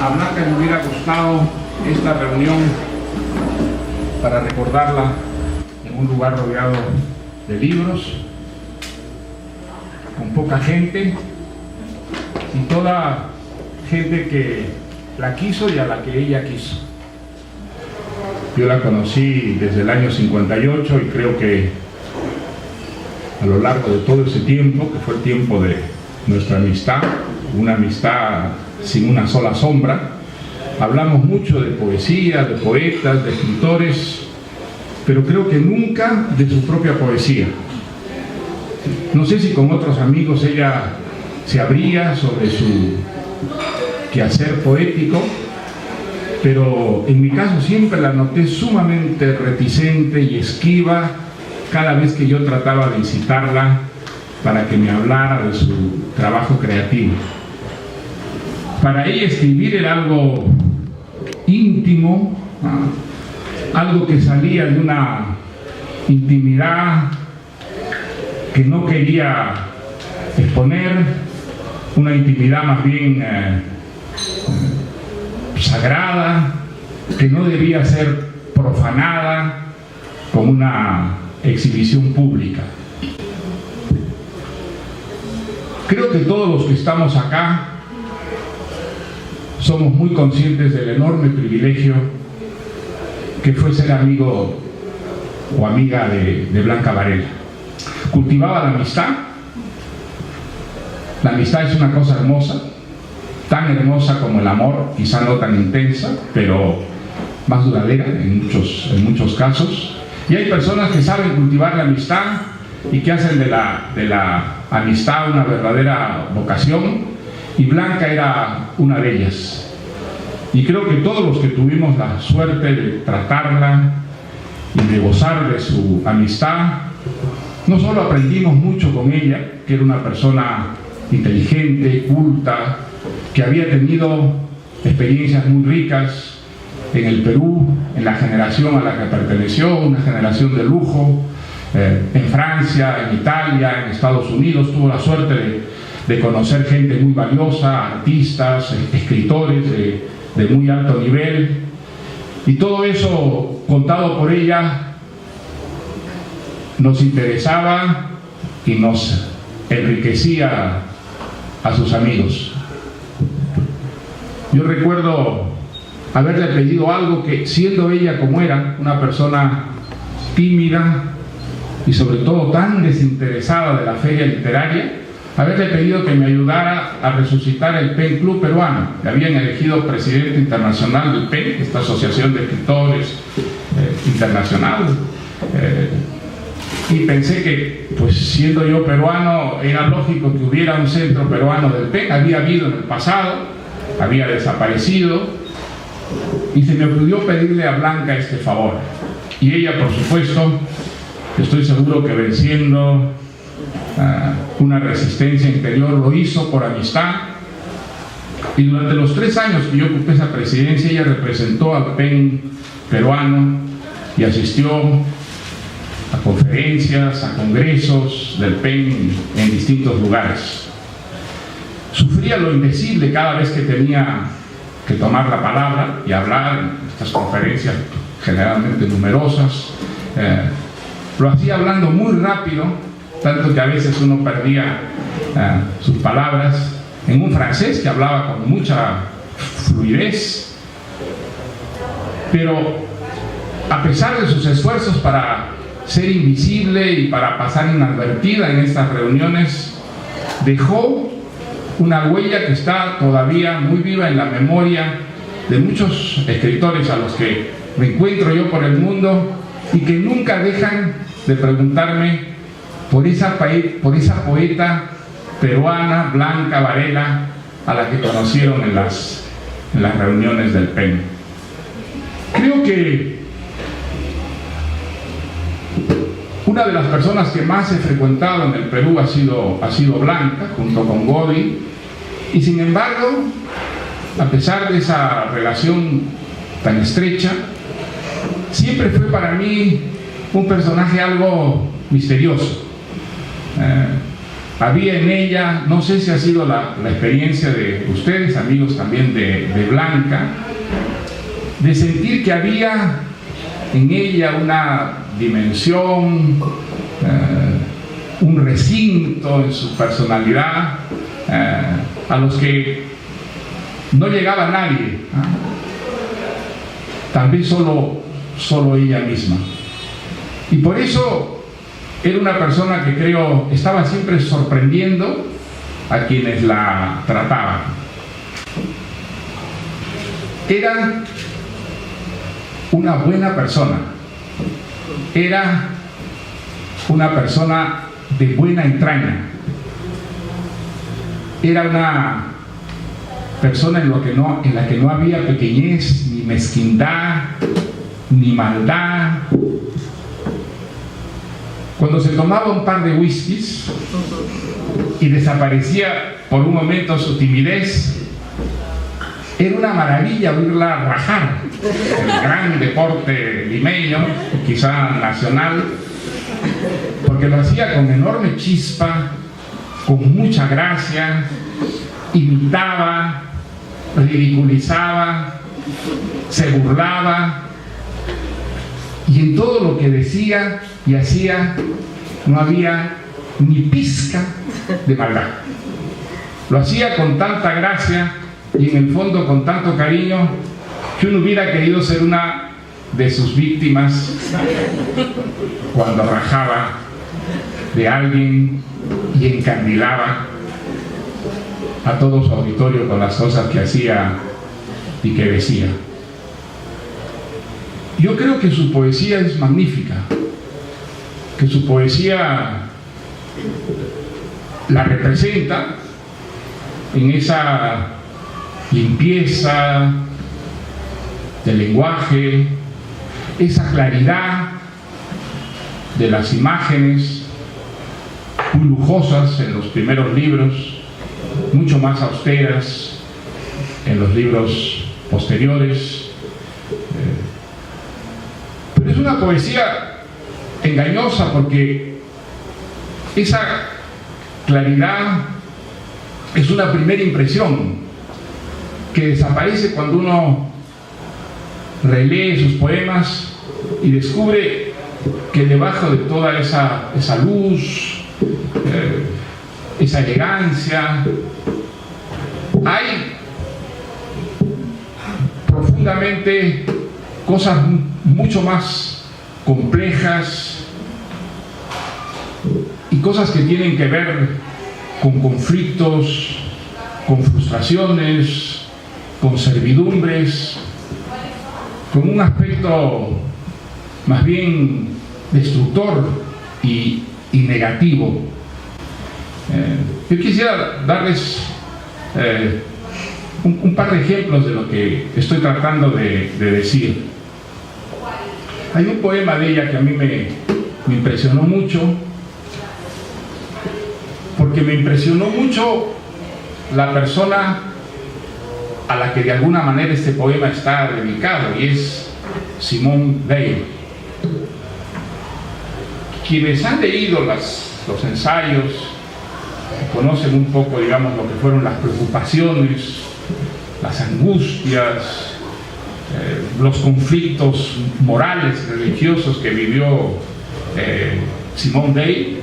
A Blanca me hubiera gustado esta reunión para recordarla en un lugar rodeado de libros, con poca gente y toda gente que la quiso y a la que ella quiso. Yo la conocí desde el año 58 y creo que a lo largo de todo ese tiempo, que fue el tiempo de nuestra amistad, una amistad sin una sola sombra, hablamos mucho de poesía, de poetas, de escritores, pero creo que nunca de su propia poesía. No sé si con otros amigos ella se abría sobre su quehacer poético, pero en mi caso siempre la noté sumamente reticente y esquiva cada vez que yo trataba de incitarla para que me hablara de su trabajo creativo. Para ella escribir era algo íntimo, algo que salía de una intimidad que no quería exponer, una intimidad más bien sagrada, que no debía ser profanada con una exhibición pública. Creo que todos los que estamos acá somos muy conscientes del enorme privilegio que fue ser amigo o amiga de Blanca Varela. Cultivaba la amistad. La amistad es una cosa hermosa, tan hermosa como el amor, quizá no tan intensa, pero más duradera en muchos casos. Y hay personas que saben cultivar la amistad y que hacen de la amistad una verdadera vocación, y Blanca era una de ellas. Y creo que todos los que tuvimos la suerte de tratarla y de gozar de su amistad, no solo aprendimos mucho con ella, que era una persona inteligente, culta, que había tenido experiencias muy ricas en el Perú, en la generación a la que perteneció, una generación de lujo, en Francia, en Italia, en Estados Unidos. Tuvo la suerte de conocer gente muy valiosa, artistas, escritores de muy alto nivel, y todo eso contado por ella nos interesaba y nos enriquecía a sus amigos. Yo recuerdo haberle pedido algo que, siendo ella como era, una persona tímida y sobre todo tan desinteresada de la feria literaria, haberle pedido que me ayudara a resucitar el PEN Club peruano. Le habían elegido presidente internacional del PEN, esta asociación de escritores internacional, y pensé que, pues siendo yo peruano, era lógico que hubiera un centro peruano del PEN. Había habido en el pasado, había desaparecido, y se me ocurrió pedirle a Blanca este favor. Y ella, por supuesto, estoy seguro que venciendo una resistencia interior, lo hizo por amistad. Y durante los 3 años que yo ocupé esa presidencia, ella representó al PEN peruano y asistió a conferencias, a congresos del PEN en distintos lugares. Sufría lo indecible cada vez que tenía que tomar la palabra y hablar en estas conferencias generalmente numerosas. Lo hacía hablando muy rápido, tanto que a veces uno perdía sus palabras, en un francés que hablaba con mucha fluidez. Pero a pesar de sus esfuerzos para ser invisible y para pasar inadvertida en estas reuniones, dejó una huella que está todavía muy viva en la memoria de muchos escritores a los que me encuentro yo por el mundo y que nunca dejan de preguntarme por esa poeta peruana, Blanca Varela, a la que conocieron en las reuniones del PEN. Creo que una de las personas que más he frecuentado en el Perú ha sido Blanca, junto con Godi, y sin embargo, a pesar de esa relación tan estrecha, siempre fue para mí un personaje algo misterioso. había en ella, no sé si ha sido la experiencia de ustedes, amigos también de Blanca, de sentir que había en ella una dimensión, un recinto en su personalidad, a los que no llegaba nadie, tal vez solo ella misma. Y por eso era una persona que creo estaba siempre sorprendiendo a quienes la trataban. Era una buena persona, era una persona de buena entraña, era una persona en la que no había pequeñez, ni mezquindad, ni maldad. Cuando se tomaba un par de whiskies y desaparecía por un momento su timidez, era una maravilla oírla rajar. El gran deporte limeño, quizá nacional, porque lo hacía con enorme chispa, con mucha gracia, imitaba, ridiculizaba, se burlaba, y en todo lo que decía y hacía no había ni pizca de maldad. Lo hacía con tanta gracia y en el fondo con tanto cariño que uno hubiera querido ser una de sus víctimas cuando rajaba de alguien y encandilaba a todo su auditorio con las cosas que hacía y que decía. Yo creo que su poesía es magnífica, que su poesía la representa en esa limpieza del lenguaje, esa claridad de las imágenes, muy lujosas en los primeros libros, mucho más austeras en los libros posteriores. Pero es una poesía engañosa porque esa claridad es una primera impresión que desaparece cuando uno relee sus poemas y descubre que debajo de toda esa luz, esa elegancia, hay profundamente cosas mucho más complejas y cosas que tienen que ver con conflictos, con frustraciones, con servidumbres, con un aspecto más bien destructor y negativo. Yo quisiera darles un par de ejemplos de lo que estoy tratando de decir. Hay un poema de ella que a mí me impresionó mucho, porque me impresionó mucho la persona a la que de alguna manera este poema está dedicado, y es Simone Weil. Quienes han leído los ensayos, conocen un poco, digamos, lo que fueron las preocupaciones, las angustias, los conflictos morales, religiosos que vivió Simone Weil,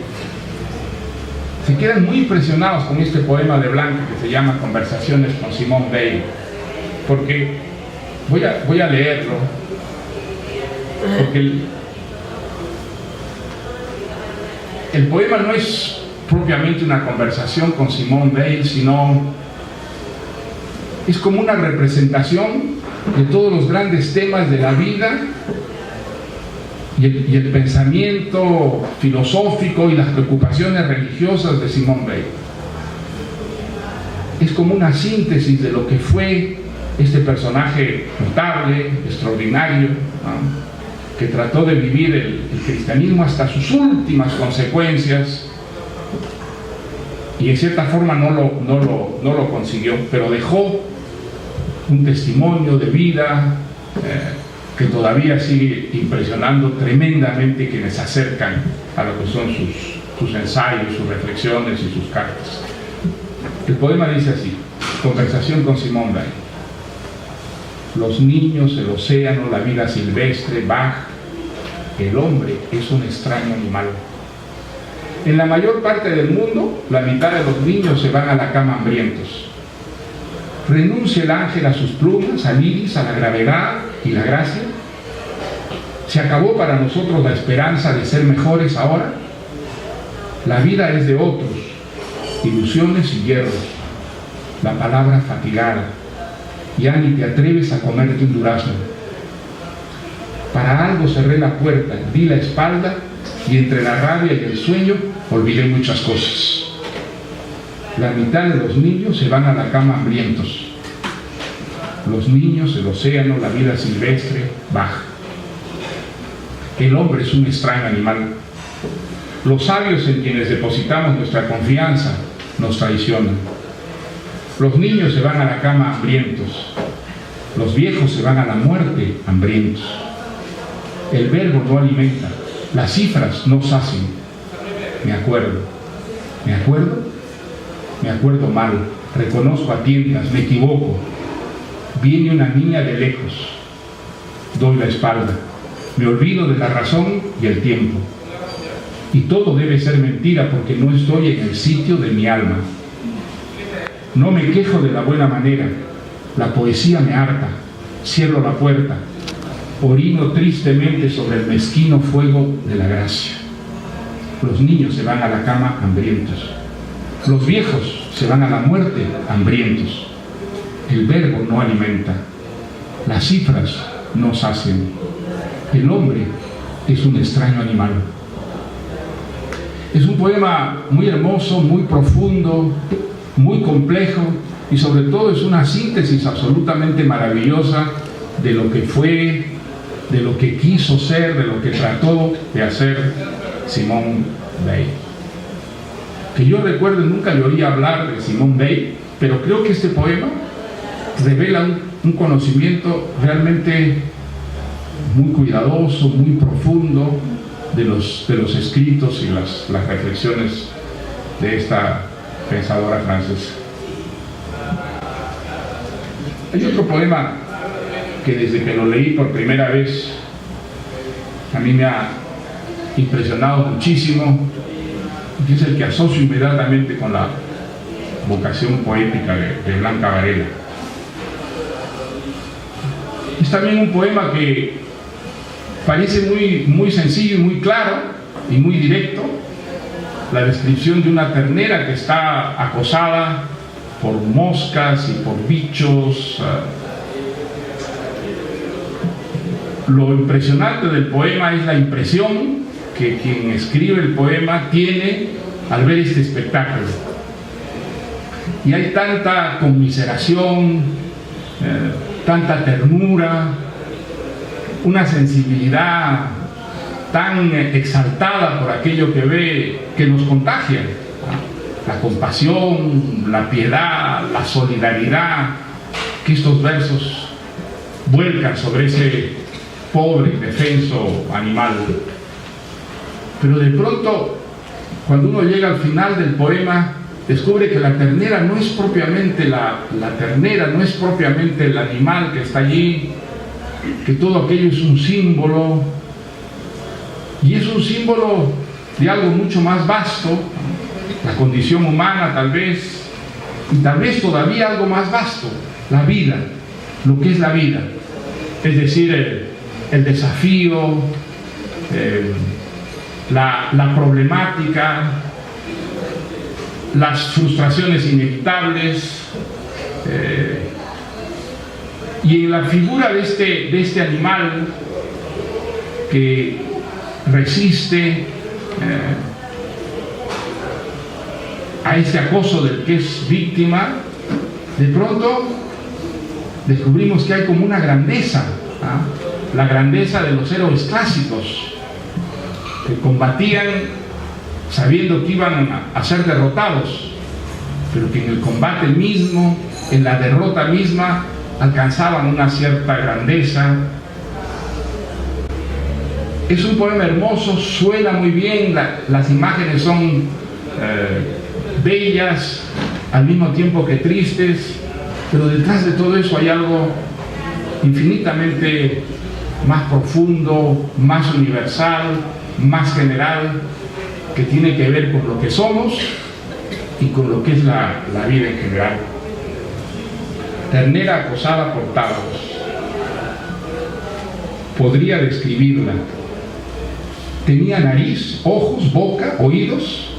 se quedan muy impresionados con este poema de Blanca que se llama Conversaciones con Simone Weil, porque voy a leerlo, porque el poema no es propiamente una conversación con Simone Weil, sino es como una representación de todos los grandes temas de la vida y el pensamiento filosófico y las preocupaciones religiosas de Simone Weil. Es como una síntesis de lo que fue este personaje notable, extraordinario, ¿no?, que trató de vivir el cristianismo hasta sus últimas consecuencias y en cierta forma no lo consiguió, pero dejó un testimonio de vida que todavía sigue impresionando tremendamente quienes se acercan a lo que son sus ensayos, sus reflexiones y sus cartas. El poema dice así: conversación con Simone Weil. Los niños, el océano, la vida silvestre, Bach. El hombre es un extraño animal. En la mayor parte del mundo, la mitad de los niños se van a la cama hambrientos. ¿Renuncia el ángel a sus plumas, al iris, a la gravedad y la gracia? ¿Se acabó para nosotros la esperanza de ser mejores ahora? La vida es de otros, ilusiones y hierros, la palabra fatigada. Ya ni te atreves a comerte un durazno. Para algo cerré la puerta, di la espalda y entre la rabia y el sueño olvidé muchas cosas. La mitad de los niños se van a la cama hambrientos. Los niños, el océano, la vida silvestre, Bach. El hombre es un extraño animal. Los sabios en quienes depositamos nuestra confianza nos traicionan. Los niños se van a la cama hambrientos. Los viejos se van a la muerte hambrientos. El verbo no alimenta. Las cifras no sacian. Me acuerdo. ¿Me acuerdo? Me acuerdo mal. Reconozco a tientas. Me equivoco. Viene una niña de lejos. Doy la espalda. Me olvido de la razón y el tiempo. Y todo debe ser mentira porque no estoy en el sitio de mi alma. No me quejo de la buena manera. La poesía me harta. Cierro la puerta. Orino tristemente sobre el mezquino fuego de la gracia. Los niños se van a la cama hambrientos. Los viejos se van a la muerte hambrientos. El verbo no alimenta. Las cifras no sacian. El hombre es un extraño animal. Es un poema muy hermoso, muy profundo, muy complejo y sobre todo es una síntesis absolutamente maravillosa de lo que fue, de lo que quiso ser, de lo que trató de hacer Simone Weil. Que yo recuerdo, nunca le oí hablar de Simone Weil, pero creo que este poema revela un conocimiento realmente muy cuidadoso, muy profundo de los escritos y las reflexiones de esta pensadora francesa. Hay otro poema que desde que lo leí por primera vez a mí me ha impresionado muchísimo, que es el que asocio inmediatamente con la vocación poética de Blanca Varela. Es también un poema que parece muy sencillo y muy claro y muy directo. La descripción de una ternera que está acosada por moscas y por bichos. Lo impresionante del poema es la impresión que quien escribe el poema tiene al ver este espectáculo. Y hay tanta conmiseración, tanta ternura, una sensibilidad tan exaltada por aquello que ve, que nos contagia. La compasión, la piedad, la solidaridad que estos versos vuelcan sobre ese pobre, indefenso animal. Pero de pronto, cuando uno llega al final del poema, descubre que la ternera no es propiamente la ternera, no es propiamente el animal que está allí, que todo aquello es un símbolo, y es un símbolo de algo mucho más vasto, la condición humana tal vez, y tal vez todavía algo más vasto, la vida, lo que es la vida, es decir, el desafío, la problemática, las frustraciones inevitables, y en la figura de este animal que resiste a ese acoso del que es víctima, de pronto descubrimos que hay como una grandeza, la grandeza de los héroes clásicos que combatían sabiendo que iban a ser derrotados, pero que en el combate mismo, en la derrota misma, alcanzaban una cierta grandeza. Es un poema hermoso, suena muy bien, las imágenes son bellas, al mismo tiempo que tristes, pero detrás de todo eso hay algo infinitamente más profundo, más universal, más general, que tiene que ver con lo que somos y con lo que es la vida en general. Ternera acosada por tábanos. Podría describirla. Tenía nariz, ojos, boca, oídos,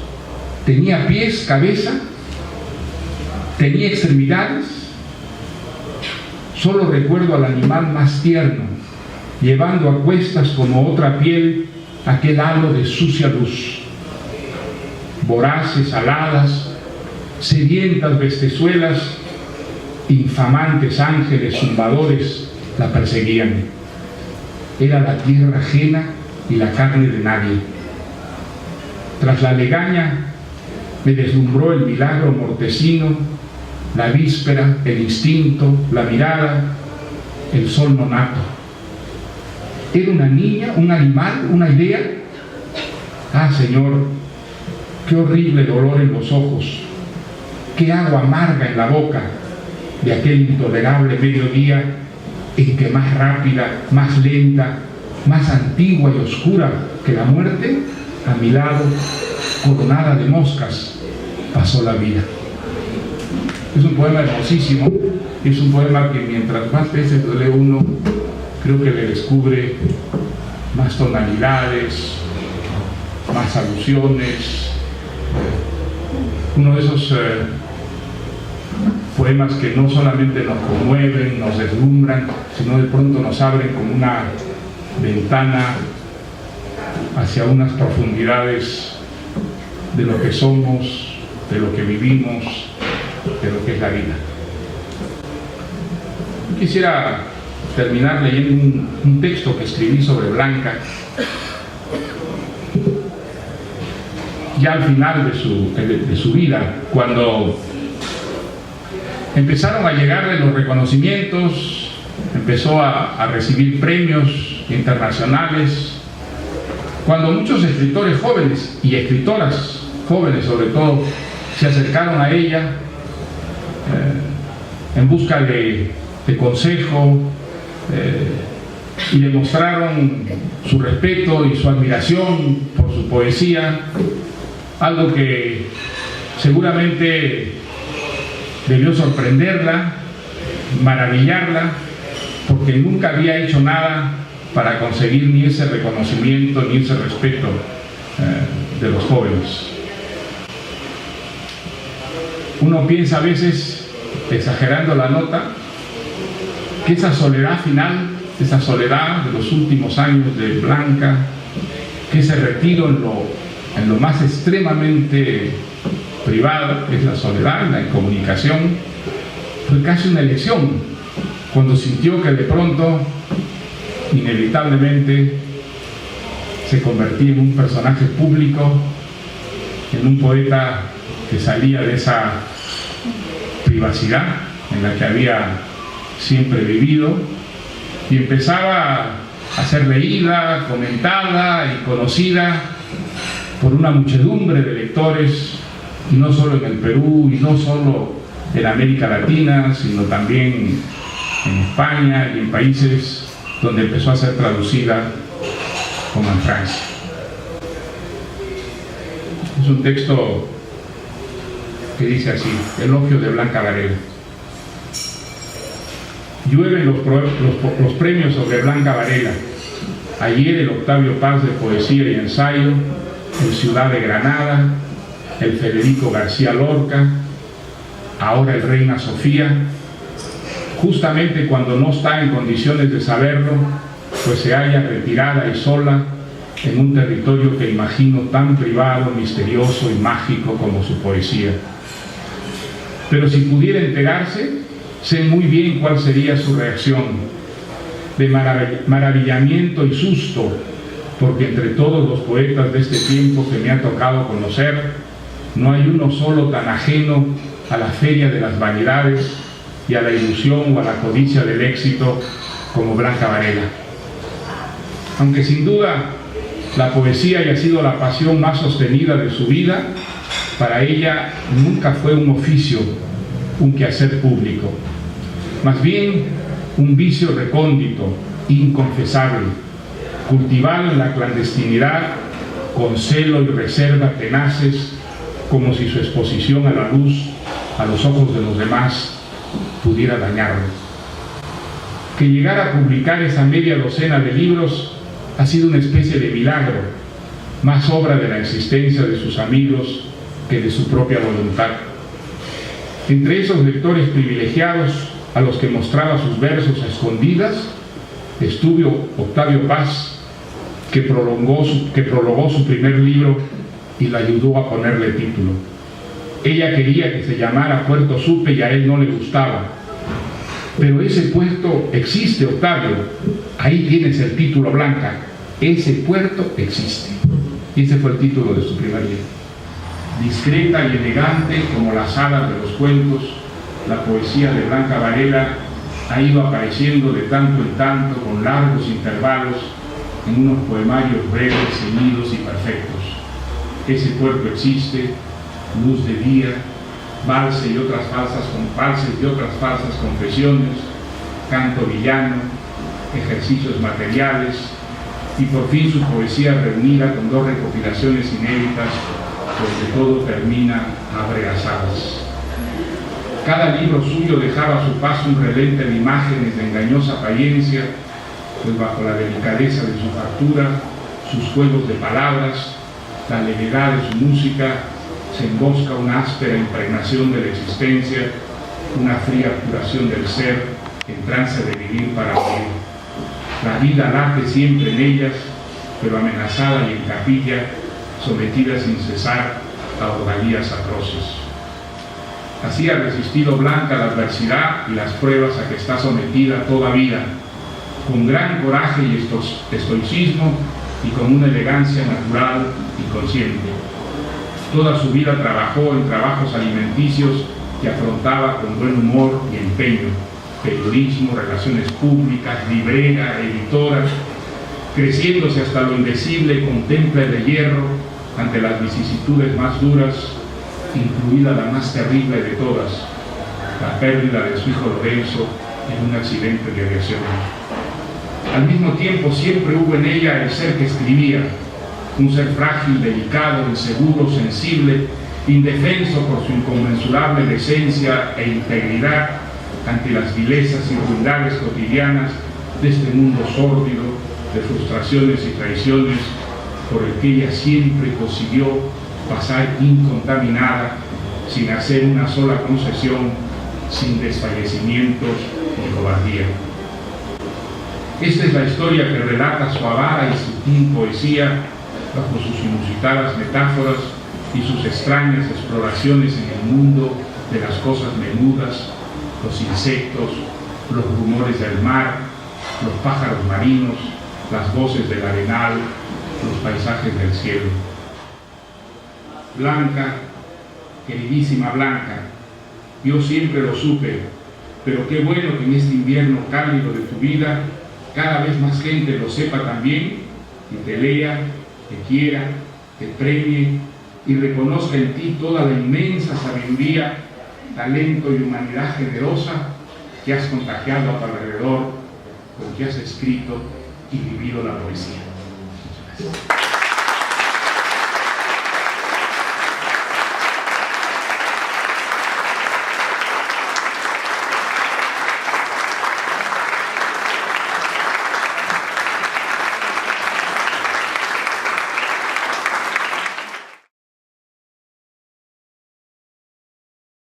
tenía pies, cabeza, tenía extremidades. Solo recuerdo al animal más tierno, llevando a cuestas como otra piel aquel halo de sucia luz. Voraces, aladas, sedientas bestezuelas, infamantes ángeles zumbadores la perseguían. Era la tierra ajena y la carne de nadie. Tras la legaña me deslumbró el milagro mortecino, la víspera, el instinto, la mirada, el sol nonato. ¿Era una niña, un animal, una idea? Ah, Señor, qué horrible dolor en los ojos, qué agua amarga en la boca de aquel intolerable mediodía en que más rápida, más lenta, más antigua y oscura que la muerte, a mi lado, coronada de moscas, pasó la vida. Es un poema hermosísimo, es un poema que mientras más veces lo lee uno, creo que le descubre más tonalidades, más alusiones. Uno de esos poemas que no solamente nos conmueven, nos deslumbran, sino de pronto nos abren como una ventana hacia unas profundidades de lo que somos, de lo que vivimos, de lo que es la vida. Quisiera terminar leyendo un texto que escribí sobre Blanca, ya al final de su vida, cuando empezaron a llegarle los reconocimientos, empezó a recibir premios internacionales, cuando muchos escritores jóvenes y escritoras jóvenes sobre todo se acercaron a ella en busca de consejo y le mostraron su respeto y su admiración por su poesía, algo que seguramente debió sorprenderla, maravillarla, porque nunca había hecho nada para conseguir ni ese reconocimiento ni ese respeto de los jóvenes. Uno piensa a veces, exagerando la nota, que esa soledad final, esa soledad de los últimos años de Blanca, que ese retiro en lo más extremamente privado, que es la soledad, la incomunicación, fue casi una elección, cuando sintió que de pronto, inevitablemente, se convertía en un personaje público, en un poeta que salía de esa privacidad en la que había siempre vivido y empezaba a ser leída, comentada y conocida por una muchedumbre de lectores, y no solo en el Perú y no solo en América Latina, sino también en España y en países donde empezó a ser traducida, como en Francia. Es un texto que dice así: elogio de Blanca Varela. Llueven los premios sobre Blanca Varela. Ayer el Octavio Paz de Poesía y Ensayo, en Ciudad de Granada, el Federico García Lorca, ahora el Reina Sofía, justamente cuando no está en condiciones de saberlo, pues se halla retirada y sola en un territorio que imagino tan privado, misterioso y mágico como su poesía. Pero si pudiera enterarse, sé muy bien cuál sería su reacción, de maravillamiento y susto, porque entre todos los poetas de este tiempo que me ha tocado conocer, no hay uno solo tan ajeno a la feria de las vanidades y a la ilusión o a la codicia del éxito como Blanca Varela. Aunque sin duda La poesía haya sido la pasión más sostenida de su vida, para ella nunca fue un oficio, un quehacer público. Más bien, un vicio recóndito, inconfesable, cultivado en la clandestinidad, con celo y reserva tenaces, como si su exposición a la luz, a los ojos de los demás, pudiera dañarlo. Que llegara a publicar esa media docena de libros ha sido una especie de milagro, más obra de la existencia de sus amigos que de su propia voluntad. Entre esos lectores privilegiados a los que mostraba sus versos a escondidas, estuvo Octavio Paz, que prologó su primer libro y la ayudó a ponerle título. Ella quería que se llamara Puerto Supe y a él no le gustaba. Pero ese puerto existe, Octavio. Ahí tienes el título, Blanca. Ese puerto existe. Y ese fue el título de su primer libro. Discreta y elegante como las hadas de los cuentos, la poesía de Blanca Varela ha ido apareciendo de tanto en tanto, con largos intervalos, en unos poemarios breves, ceñidos y perfectos. Ese puerto existe, Luz de día, valses y otras falsas confesiones, canto villano, ejercicios materiales y por fin su poesía reunida con 2 recopilaciones inéditas, donde todo termina abre-asadas. Cada libro suyo dejaba a su paso un relente de imágenes de engañosa apariencia, pues bajo la delicadeza de su factura, sus juegos de palabras, la levedad de su música, se embosca una áspera impregnación de la existencia, una fría curación del ser, en trance de vivir para morir. La vida late siempre en ellas, pero amenazada y en capilla, sometida sin cesar a ordalías atroces. Así ha resistido Blanca la adversidad y las pruebas a que está sometida toda vida, con gran coraje y estoicismo y con una elegancia natural y consciente. Toda su vida trabajó en trabajos alimenticios que afrontaba con buen humor y empeño: periodismo, relaciones públicas, librera, editora. Creciéndose hasta lo indecible, contempla el de hierro ante las vicisitudes más duras, incluida la más terrible de todas, la pérdida de su hijo Lorenzo en un accidente de aviación. Al mismo tiempo, siempre hubo en ella el ser que escribía, un ser frágil, delicado, inseguro, sensible, indefenso por su inconmensurable decencia e integridad ante las vilezas y ruindades cotidianas de este mundo sórdido de frustraciones y traiciones por el que ella siempre consiguió pasar incontaminada, sin hacer una sola concesión, sin desfallecimientos ni cobardía. Esta es la historia que relata su avara y sutil poesía bajo sus inusitadas metáforas y sus extrañas exploraciones en el mundo de las cosas menudas, los insectos, los rumores del mar, los pájaros marinos, las voces del arenal, los paisajes del cielo. Blanca, queridísima Blanca, yo siempre lo supe, pero qué bueno que en este invierno cálido de tu vida cada vez más gente lo sepa también, y te lea, te quiera, te premie y reconozca en ti toda la inmensa sabiduría, talento y humanidad generosa que has contagiado a tu alrededor, con que has escrito y vivido la poesía. Muchas gracias.